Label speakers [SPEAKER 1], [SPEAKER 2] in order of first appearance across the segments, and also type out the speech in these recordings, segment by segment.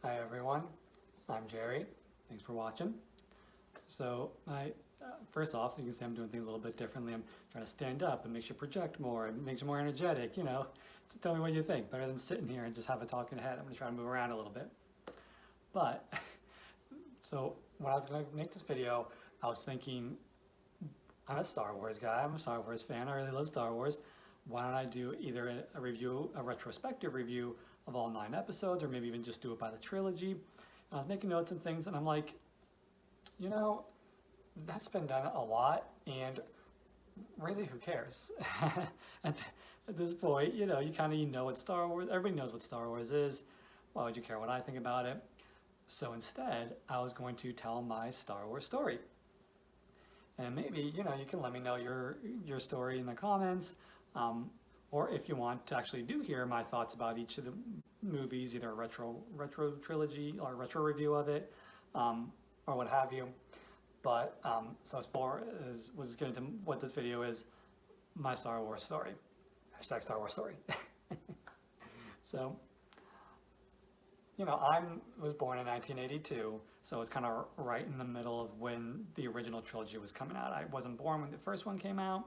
[SPEAKER 1] Hi everyone, I'm Jerry. Thanks for watching. So first off, you can see I'm doing things a little bit differently. I'm trying to stand up. It makes you project more. It makes you more energetic, So tell me what you think. Better than sitting here and just have a talking head. I'm gonna try to move around a little bit. But, so when I was gonna make this video, I was thinking, I'm a Star Wars guy. I'm a Star Wars fan. I really love Star Wars. Why don't I do either a review, a retrospective review of all 9 episodes, or maybe even just do it by the trilogy. And I was making notes and things, and I'm like, you know, that's been done a lot, and really, who cares? at, at this point, you know what Star Wars. Everybody knows what Star Wars is. Why would you care what I think about it? So instead, I was going to tell my Star Wars story. And maybe, you can let me know your story in the comments. Or if you want to actually do hear my thoughts about each of the movies, either a retro trilogy or a retro review of it, or what have you. But so as far as we'll just get into what this video is, my Star Wars story. Hashtag Star Wars story. So, I was born in 1982, so it's kind of right in the middle of when the original trilogy was coming out. I wasn't born when the first one came out,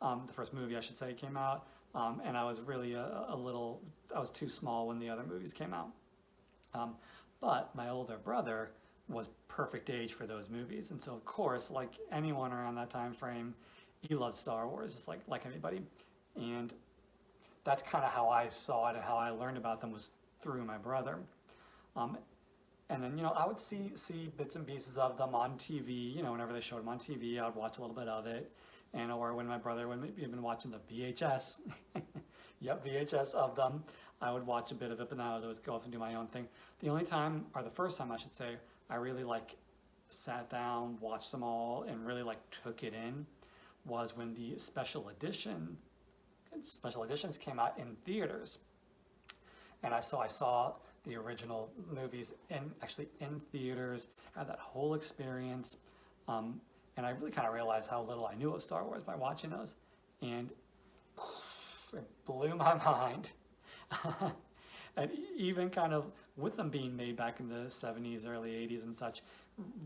[SPEAKER 1] the first movie I should say came out, and I was really I was too small when the other movies came out. But my older brother was perfect age for those movies, and so of course, like anyone around that time frame, he loved Star Wars just like anybody, and that's kind of how I saw it and how I learned about them was through my brother. And then, I would see bits and pieces of them on TV, whenever they showed them on TV, I would watch a little bit of it. And or when my brother would maybe been watching the VHS, yep, VHS of them, I would watch a bit of it, but then I would always go off and do my own thing. The only time, or the first time I should say, I really sat down, watched them all, and really took it in was when the special editions came out in theaters. And I saw the original movies in theaters, had that whole experience, and I really kind of realized how little I knew of Star Wars by watching those, and it blew my mind. And even kind of with them being made back in the 70s, early 80s and such,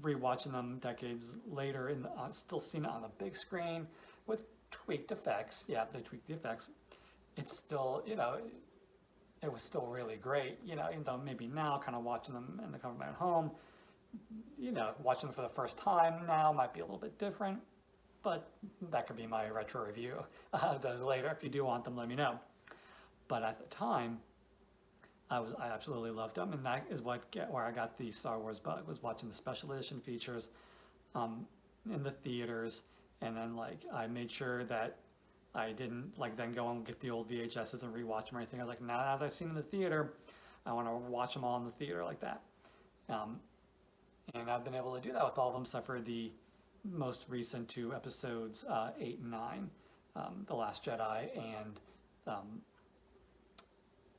[SPEAKER 1] rewatching them decades later, still seeing it on the big screen with tweaked effects. Yeah, they tweaked the effects. It's still, it was still really great, even though maybe now kind of watching them in the comfort of my own home, watching them for the first time now might be a little bit different, but that could be my retro review of those later. If you do want them, let me know. But at the time, I absolutely loved them, and that is where I got the Star Wars bug, was watching the special edition features in the theaters, and then I made sure that I didn't then go and get the old VHSs and rewatch them or anything. I was like, now that I've seen them in the theater, I want to watch them all in the theater like that. And I've been able to do that with all of them, except for the most recent 2 episodes, 8 and 9, The Last Jedi and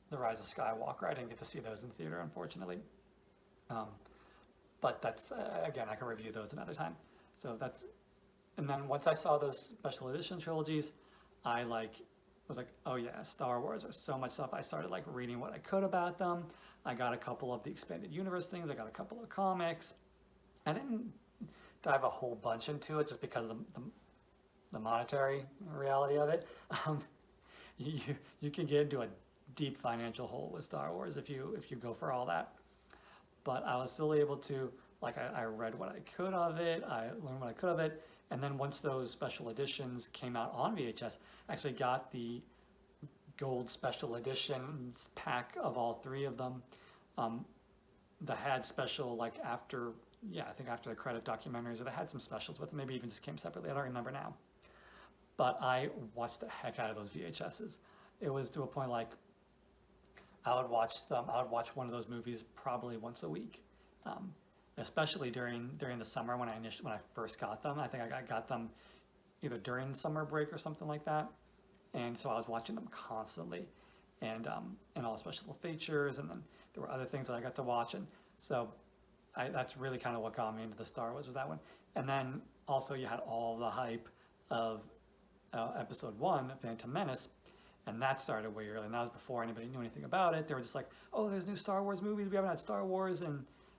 [SPEAKER 1] The Rise of Skywalker. I didn't get to see those in theater, unfortunately. But that's, again, I can review those another time. So and then once I saw those special edition trilogies, I was like, oh yeah, Star Wars, there's so much stuff. I started reading what I could about them. I got a couple of the expanded universe things. I got a couple of comics. I didn't dive a whole bunch into it just because of the monetary reality of it. You can get into a deep financial hole with Star Wars if you go for all that. But I was still able to, I read what I could of it. I learned what I could of it. And then once those special editions came out on VHS, I actually got the gold special editions pack of all 3 of them. That had special, after, I think after the credit documentaries, or they had some specials with them, maybe even just came separately, I don't remember now. But I watched the heck out of those VHSs. It was to a point I would watch one of those movies probably once a week. Especially during the summer when I first got them. I think I got them either during summer break or something like that, and so I was watching them constantly, and all the special features, and then there were other things that I got to watch, and so that's really kind of what got me into the Star Wars, was that one. And then also you had all the hype of Episode 1, Phantom Menace, And that started way early, and that was before anybody knew anything about it. They were just like, oh, there's new Star Wars movies. We haven't had Star Wars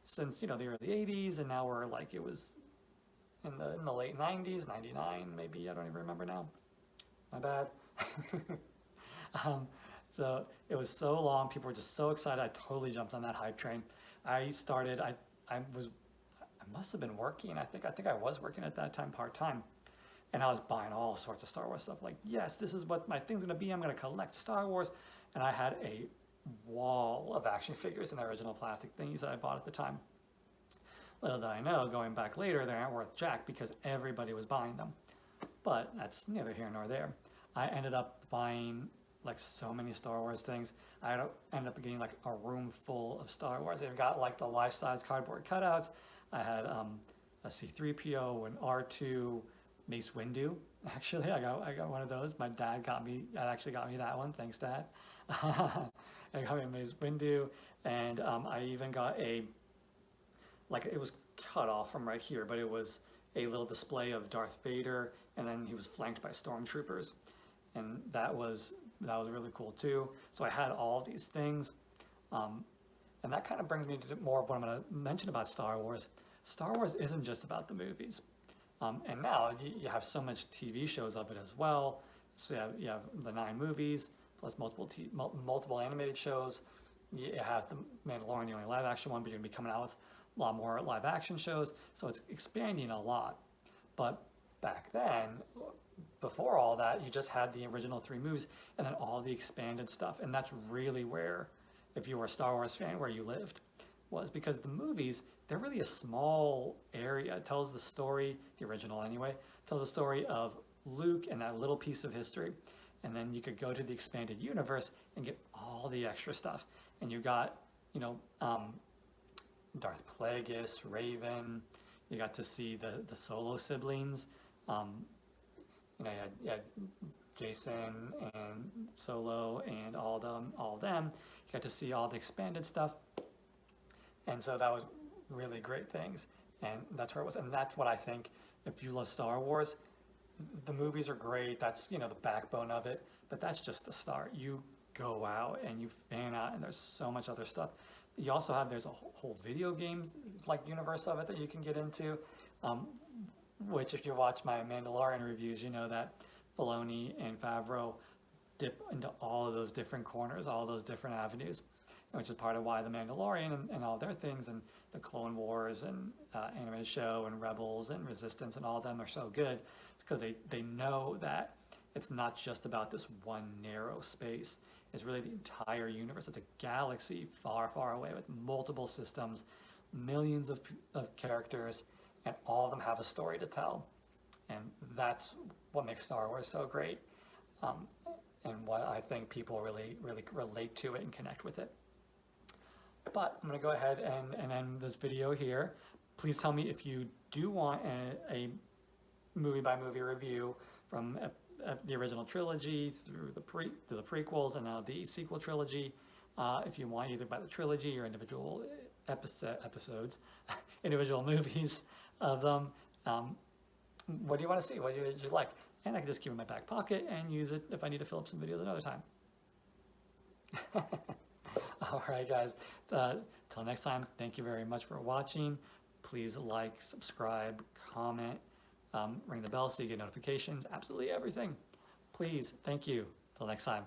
[SPEAKER 1] since the early 80s, and now we're like, it was in the late 90s, 99 maybe, I don't even remember now. My bad. So it was so long, people were just so excited. I totally jumped on that hype train. I must have been working. I think I was working at that time part-time. And I was buying all sorts of Star Wars stuff. Like, yes, this is what my thing's gonna be. I'm gonna collect Star Wars. And I had a wall of action figures in the original plastic thingies that I bought at the time. Little did I know, going back later, they aren't worth jack because everybody was buying them. But that's neither here nor there. I ended up buying like so many Star Wars things. I ended up getting like a room full of Star Wars. They've got like the life-size cardboard cutouts. I had a C-3PO and R2, Mace Windu. Actually, I got one of those. My dad actually got me that one. Thanks, Dad. I got me a Mace Windu, and I even got it was cut off from right here, but it was a little display of Darth Vader, and then he was flanked by stormtroopers, and that was really cool too. So I had all these things, and that kind of brings me to more of what I'm going to mention about Star Wars. Star Wars isn't just about the movies, and now you have so much TV shows of it as well. So you have the 9 movies plus multiple animated shows. You have the Mandalorian, the only live action one, but you're going to be coming out with a lot more live action shows, so it's expanding a lot. But back then, before all that, you just had the original 3 movies and then all the expanded stuff. And that's really where, if you were a Star Wars fan, where you lived, was because the movies, they're really a small area. It tells the story, the original anyway, tells the story of Luke and that little piece of history. And then you could go to the expanded universe and get all the extra stuff. And you got, Darth Plagueis, Raven. You got to see the Solo siblings. You had Jason and Solo and all of them. You got to see all the expanded stuff. And so that was really great things. And that's where it was. And that's what I think, if you love Star Wars, the movies are great. That's, the backbone of it. But that's just the start. You go out and you fan out, and there's so much other stuff. You also there's a whole video game like universe of it that you can get into, which if you watch my Mandalorian reviews, you know that Filoni and Favreau dip into all of those different corners, all those different avenues, which is part of why the Mandalorian and all their things and the Clone Wars and animated show and Rebels and Resistance and all of them are so good. It's because they know that it's not just about this one narrow space. It's really the entire universe. It's a galaxy far, far away with multiple systems, millions of characters, and all of them have a story to tell. And that's what makes Star Wars so great, and what I think people really, really relate to it and connect with it. But I'm going to go ahead and end this video here. Please tell me if you do want a movie-by-movie review from the original trilogy through the prequels and now the sequel trilogy. If you want, either by the trilogy or individual episodes, individual movies of them. What do you want to see? What do you like? And I can just keep it in my back pocket and use it if I need to fill up some videos another time. All right, guys. Till next time, thank you very much for watching. Please like, subscribe, comment, ring the bell so you get notifications, absolutely everything. Please, thank you. Till next time.